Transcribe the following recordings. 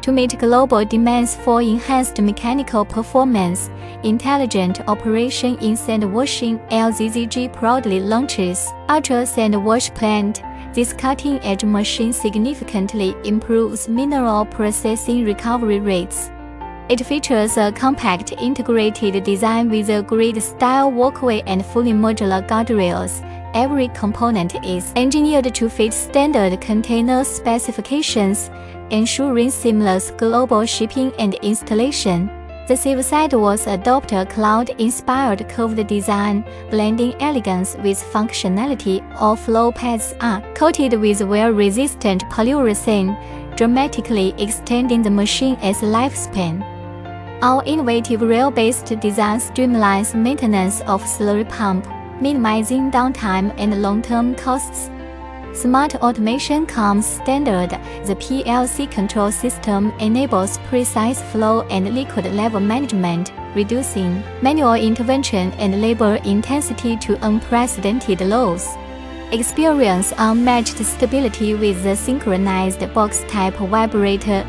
To meet global demands for enhanced mechanical performance, intelligent operation in sand washing, LZZG proudly launches Ultra Sand Wash Plant. This cutting-edge machine significantly improves mineral processing recovery rates. It features a compact integrated design with a grid-style walkway and fully modular guardrails. Every component is engineered to fit standard container specifications, ensuring seamless global shipping and installation. The sidewalls adopt a cloud-inspired curved design, blending elegance with functionality. All floor pads are coated with wear-resistant polyurethane, dramatically extending the machine's lifespan. Our innovative rail-based design streamlines maintenance of slurry pump, minimizing downtime and long-term costs. Smart automation comes standard. The PLC control system enables precise flow and liquid level management, reducing manual intervention and labor intensity to unprecedented lows. Experience unmatched stability with the synchronized box-type vibrator,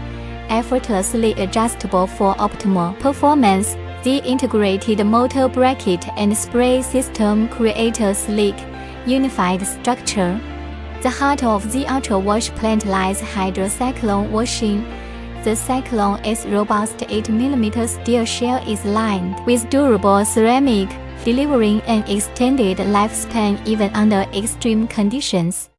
effortlessly adjustable for optimal performance. The integrated motor bracket and spray system create a sleek, unified structure. The heart of the Ultra Wash Plant lies Cyclone washing. The Cyclone's robust 8mm steel shell is lined with durable ceramic, delivering an extended lifespan even under extreme conditions.